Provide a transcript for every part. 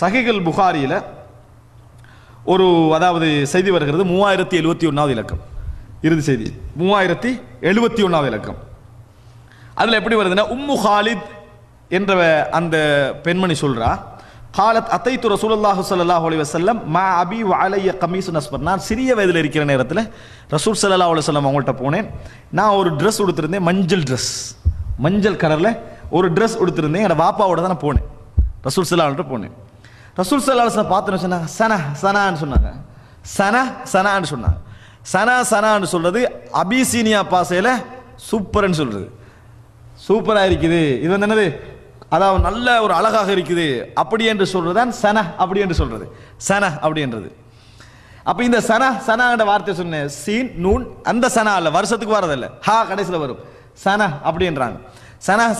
சஹீஹுல் புகாரியில் ஒரு அதாவது செய்தி வருகிறது 3071வது இலக்கம் இறுதி செய்தி 3071வது இலக்கம். அதில் எப்படி வருதுன்னா உம்மு ஹாலித் என்ற அந்த பெண்மணி சொல்றா, காலத் அத்தைத்து ரசூலுல்லாஹி ஸல்லல்லாஹு அலைஹி வஸல்லம் மா அபி வ அலைய கமீசுன் அஸ்பர். நான் சிறிய வயதில் இருக்கிற நேரத்தில் ரசூல் ஸல்லல்லாஹு அலைஹி வஸல்லம் அவங்கள்ட்ட போனேன். நான் ஒரு ட்ரெஸ் உடுத்திருந்தேன், மஞ்சள் கலரில் ஒரு ட்ரெஸ் உடுத்திருந்தேன். என்னோட வாப்பாவோட தான் நான் போனேன், ரசூல் ஸல்லல்லாஹு அலைஹி வஸல்லம் போனேன். ரசூல் ஸல்லல்லாஹு அலைஹி வஸல்லம் பார்த்துன்னு சொன்னாங்க, சனான்னு சொன்னாங்க. சனான்னு சொன்னாங்க. சனான்னு சொல்றது அபிசீனியா பாசையில் சூப்பர்ன்னு சொல்றது, சூப்பராக இருக்குது, இது வந்து என்னது, அதாவது நல்ல ஒரு அழகாக இருக்குது அப்படி என்று சொல்றதுதான் அப்படி என்று சொல்றது, அப்படின்றது. அப்ப இந்த சனான்ற வார்த்தை சொன்ன சீன் நூன் அந்த சனா அல்ல, வருஷத்துக்கு வரதில்லை, ஹா கடைசியில் வரும், அப்படின்றாங்க.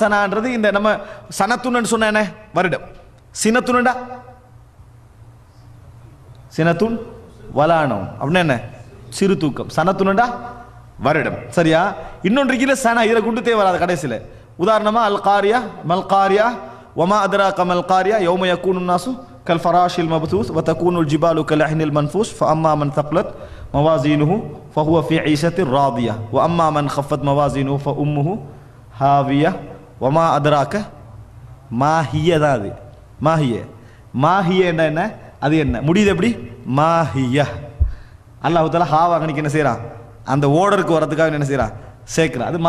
சனான்றது இந்த நம்ம சனத்துன்னு சொன்ன என்ன வருடம், சினத்துண்டா சினத்துன் வலானம் அப்படின்னா என்ன சிறு தூக்கம், சனத்துண்டா வருடம், சரியா? இன்னொன்று கீழே சனா, இதில் குண்டு தேவை வராது கடைசியில். உதாரணமா அல் காரியா மல் காரியா வமா அதராக மல் காரியா யௌம யகூனு நாசு கல் ஃபராஷில் மப்தூஸ் வ தகூனுல் ஜிபாலு கல் அஹ்னில் மன்ஃபூஸ் ஃபஅம்மா மன் தக்லத் மவாசீனுஹு ஃபஹுவ ஃபீ ஈஷத்திர் ராதியா வ அம்மா மன் கஃபத் மவாசீனுஹு ஃபஉம்முஹு ஹாவியா வமா அதராக மாஹிய. தான் அது மாஹியன்னா என்ன, அது என்ன முடியுது எப்படி, மாஹிய. அல்லாஹ் தஆலா ஹாவா கணிக்க என்ன செய்யறான், அந்த ஓர்டருக்கு வரதுக்காக என்ன செய்யறான், சேர்க்கிறான். அது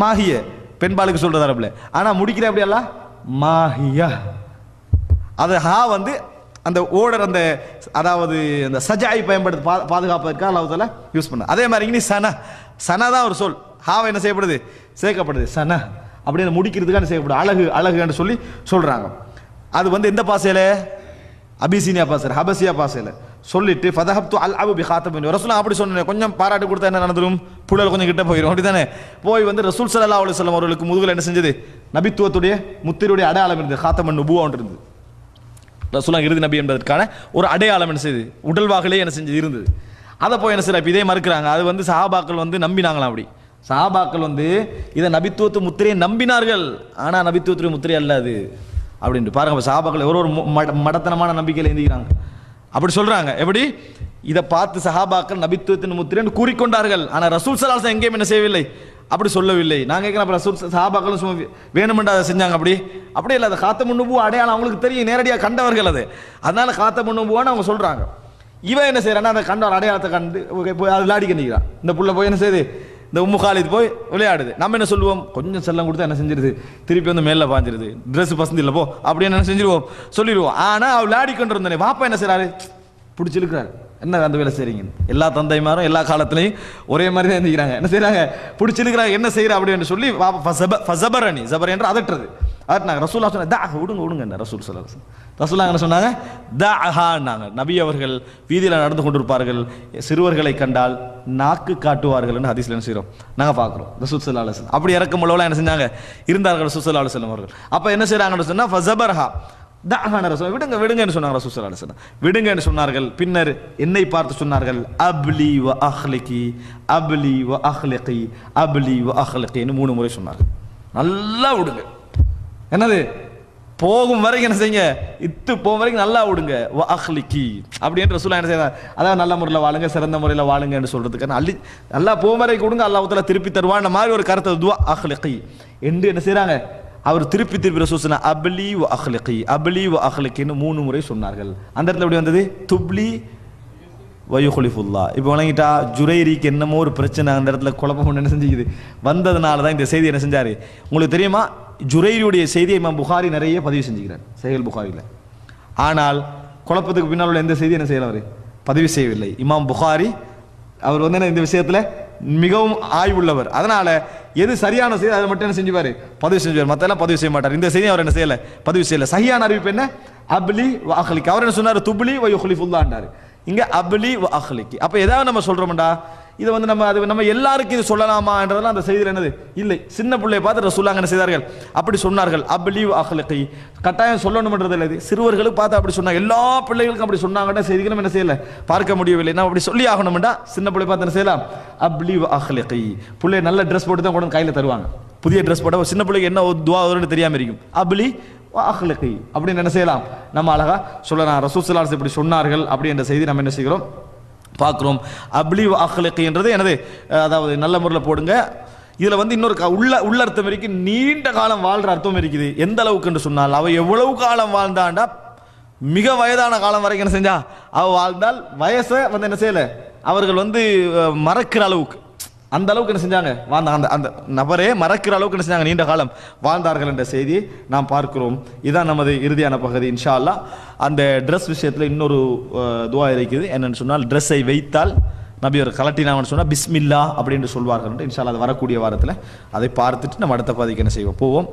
மாஹிய பெண்பாளுக்கு சொல்றது அரபுல. ஆனா முடிக்கிற அப்படி அல்ல, மாஹிய. அது ஹா வந்து அந்த ஓர்டர், அந்த அதாவது அந்த சஜாய் பயன்படுத்தி பாதுகாப்பதற்காக அல்லாஹ் தஆலா யூஸ் பண்ண. அதே மாதிரி இனி சனா தான் ஒரு சொல், ஹாவை என்ன செய்யப்படுது, சேர்க்கப்படுது. சனா அப்படின்னு முடிக்கிறதுக்காக செய்யப்படுது, அழகுன்னு சொல்லி சொல்றாங்க. அது வந்து எந்த பாசையில, அபிசீனியா பாசையில், ஹபசியா பாசையில் சொல்லிட்டு ஃபதஹப்து அல் அபு பி காத்தபின் ரசூல் அப்படி சொன்னேன். கொஞ்சம் பாராட்டு கொடுத்தா என்ன நடந்துடும், புழல் கொஞ்சம் கிட்ட போயிடும், அப்படி தானே. போய் வந்து ரசூல் ஸல்லல்லாஹு அலைஹி வஸல்லம் அவர்களுக்கு முதுகில் என்ன செஞ்சது, நபித்துவத்துடைய முத்திரையுடைய அடையாளம் இருந்தது, காத்தமன் நுபுவா ஒன்று இருந்தது. ரசூலுல்லாஹ் இறுதி நபி என்பதற்கான ஒரு அடையாளம் என்ன செய்யுது, உடல்வாகலே என்ன செஞ்சது இருந்தது. அதை போய் என்ன செய்யற, இதே மறுக்கிறாங்க. அது வந்து சஹாபாக்கள் வந்து நம்பினாங்களாம். அப்படி சஹாபாக்கள் வந்து இதை நபித்துவத்து முத்திரையை நம்பினார்கள், ஆனால் நபித்துவத்துடைய முத்திரை அல்ல அது அப்படின்ட்டு பாருங்க. சஹாபாக்கள் ஒரு மடத்தனமான நம்பிக்கையில் எழுந்திக்கிறாங்க, அப்படி சொல்றாங்க. எப்படி இதை பார்த்து சஹாபாக்கள் நபித்துவத்தின் முத்திரைன்னு கூறிக்கொண்டார்கள், ஆனால் ரசூல் ஸல்லல்லாஹு அலைஹி வஸல்லம் எங்கேயும் என்ன செய்யவில்லை, அப்படி சொல்லவில்லை. நாங்கள் கேட்குறோம், ரசூல் சஹாபாக்களும் சும்மா வேணுமென்று அதை செஞ்சாங்க, அப்படியே இல்லை. அது காத்தமுன் நுபுவா அடையாளம் அவங்களுக்கு தெரியும், நேரடியாக கண்டவர்கள் அது, அதனால காத்தமுன் நுபுவான்னு அவங்க சொல்றாங்க. இவன் என்ன செய்யறான்னா, அந்த கண்ட ஒரு அடையாளத்தை கண்டு போய் அது விளையாடி கண்டிக்கிறான். இந்த புள்ள போய் என்ன செய்யுது, இந்த உம்மு காலித் போய் விளையாடுது. நம்ம என்ன சொல்லுவோம், கொஞ்சம் செல்லம் கொடுத்தா என்ன செஞ்சிருது, திருப்பி வந்து மேலே பாஞ்சிருது, ட்ரெஸ் பசந்து இல்லை போ அப்படின்னு என்ன செஞ்சிருவோம், சொல்லிடுவோம். ஆனால் அவள் விளையாடி கொண்டு இருந்தேன், வாப்பா என்ன செய்யறாரு, பிடிச்சிருக்கிறாரு, என்ன அந்த வேலை செய்றீங்க. எல்லா தந்தைமாரும் எல்லா காலத்திலையும் ஒரே மாதிரி தான் இருந்துக்கிறாங்க. என்ன செய்யறாங்க, பிடிச்சிருக்கிறாங்க, என்ன செய்யற அப்படின்னு சொல்லி ஃபஸபரனி ஜபர் என்று அதட்டுறது. அதட்டினாங்க. ரசூலுல்லாஹ் சொன்னாங்க, தா விடுங்க. ரசூல் ஸல்லல்லாஹு அலைஹி வஸல்லம் ரசூலுல்லாஹ் என்ன சொன்னாங்க, தஹான்னாங்க. நபி அவர்கள் வீதியில் நடந்து கொண்டிருப்பார்கள், சிறுவர்களை கண்டால் நாக்கு காட்டுவார்கள் என்று ஹதீஸ்ல என்ன செய்கிறோம் நாங்கள் பார்க்குறோம். ரசூல் ஸல்லல்லாஹு அலைஹி வஸல்லம் அப்படி இறக்கம் உள்ளவலாம் என்ன செஞ்சாங்க, இருந்தார்கள் ரசூல் ஸல்லல்லாஹு அலைஹி வஸல்லம் அவர்கள். அப்போ என்ன செய்கிறாங்கன்னு சொன்னால் ஃபஸபர்ஹா தஹான ரசூல் விடுங்கன்னு சொன்னாங்க. ரசூல் ஸல்லல்லாஹு அலைஹி வஸல்லம் விடுங்கன்னு சொன்னார்கள். பின்னர் என்னை பார்த்து சொன்னார்கள், அப்லி வ அஹ்லிகி அப்லி வ அஹ்லிகி அப்லி வ அஹ்லிகின்னு 3 முறை சொன்னார்கள். நல்லா விடுங்க, என்னது போகும் வரைக்கும் என்ன செய்யுங்க, போகும் வரைக்கும் நல்லா விடுங்க, வ அஹ்லிகி அப்படின்ற ரசூலுல்லாஹ் என்ன செய்யறாங்க, அதாவது நல்ல முறையில் வாழுங்க, சிறந்த முறையில் வாழுங்கன்னு சொல்றதுக்கு நல்லா போகும் வரைக்கும் கொடுங்க, அல்லாஹ் தஆலா திருப்பி தருவான் மாதிரி ஒரு கருத்தை துவா அஹ்லிகி என்று என்ன செய்யறாங்க, அவர் திருப்பி ரசூல் சொன்ன அப்லி வ அஹ்லிகின்னு 3 முறை சொன்னார்கள். அந்த இடத்துல எப்படி வந்தது, துப்லி வயுஹலிஃபுல்லா. இப்போ வழங்கிட்டா ஜுரைரிக்கு என்னமோ ஒரு பிரச்சனை, அந்த இடத்துல குழப்பம் என்ன செஞ்சுக்குது வந்ததுனால தான் இந்த செய்தி என்ன செஞ்சாரு. உங்களுக்கு தெரியுமா, ஜுரைரியுடைய செய்தியை இமாம் புகாரி நிறைய பதிவு செஞ்சுக்கிறார் சஹீஹுல் புகாரியில். ஆனால் குழப்பத்துக்கு பின்னால் உள்ள எந்த செய்தி என்ன செய்யல, அவர் பதிவு செய்யவில்லை. இமாம் புகாரி அவர் வந்து இந்த விஷயத்தில் மிகவும் ஆய்வுள்ளவர். அதனால எது சரியான செய்தி அதை மட்டும் என்ன செஞ்சுவார், பதிவு செஞ்சுவார், மற்றெல்லாம் பதிவு செய்ய மாட்டார். இந்த செய்தி அவர் என்ன செய்யலை, பதிவு செய்யலை. சஹீஹான அறிவிப்பு என்ன, அப்லி வ அஹ்லிகி. அவர் என்ன சொன்னார், துப்லி வ யுஹ்லிஃபுல்லாஹ்ன்றார். இங்க அப்லி வ அஹ்லிகி. அப்ப ஏதாவது நம்ம சொல்றோம்டா, இதை வந்து நம்ம எல்லாருக்கும் இது சொல்லலாமான்றதெல்லாம் அந்த செய்தியில் என்னது இல்லை. சின்ன பிள்ளையை பார்த்து ரசூலுல்லாஹ் என்ன செய்தார்கள், அப்படி சொன்னார்கள். அப்லிவ் அஹ்லகி, கட்டாயம் சொல்லணும்ன்றது இல்லை. சிறுவர்களுக்கு பார்த்து அப்படி சொன்னாங்க. எல்லா பிள்ளைகளுக்கும் அப்படி சொன்னாங்கன்ற செய்திகளும் என்ன செய்யல பார்க்க முடியவில்லை. நம்ம அப்படி சொல்லி ஆகணும்டா சின்ன பிள்ளை பார்த்து என்ன செய்யலாம், அப்லிவ் அஹ்லகி. பிள்ளை நல்ல ட்ரெஸ் போட்டு தான் கொண்டு கையில் தருவாங்க. புதிய ட்ரெஸ் போட்ட சின்ன பிள்ளைக்கு என்ன துவா வரும்னு தெரியாம இருக்கும். அப்லி அஹ்லகி அப்படின்னு என்ன செய்யலாம், நம்ம அழகா சொல்லலாம். ரசூல் ஸல்லல்லாஹு அலைஹி வஸல்லம் இப்படி சொன்னார்கள் அப்படி என்ற செய்தி நம்ம என்ன செய்கிறோம் பார்க்கிறோம். அப்லி அஹ்லகி என்றது என்னது, அதாவது நல்ல முறையில் போடுங்க. இதுல வந்து இன்னொரு உள்ள அர்த்தம் இருக்கு, நீண்ட காலம் வாழ்ற அர்த்தம் இருக்குது. எந்த அளவுக்கு என்று சொன்னால், அவ எவ்வளவு காலம் வாழ்ந்தாண்டா, மிக வயதான காலம் வரைக்கும் என்ன செஞ்சா அவ வாழ்ந்தால், வயசை வந்து என்ன செய்யல அவர்கள் வந்து மறக்கிற அளவுக்கு, அந்த அளவுக்கு என்ன செஞ்சாங்க வாழ்ந்தாங்க. அந்த அந்த நபரே மறக்கிற அளவுக்கு என்ன செஞ்சாங்க, நீண்ட காலம் வாழ்ந்தார்கள் என்ற செய்தியை நாம் பார்க்கிறோம். இதுதான் நமது இறுதியான பகுதி. இன்ஷா அல்லாஹ் அந்த ட்ரெஸ் விஷயத்தில் இன்னொரு துவா இருக்குது. என்னன்னு சொன்னால், ட்ரெஸ்ஸை வைத்தால் நபி அவர் கலட்டினான்னு சொன்னால் பிஸ்மில்லா அப்படின்னு சொல்வார்கள். இன்ஷா அல்லாஹ் அது வரக்கூடிய வாரத்தில் அதை பார்த்துட்டு நம்ம அடுத்த பாதிக்கு என்ன செய்வோம் போவோம்.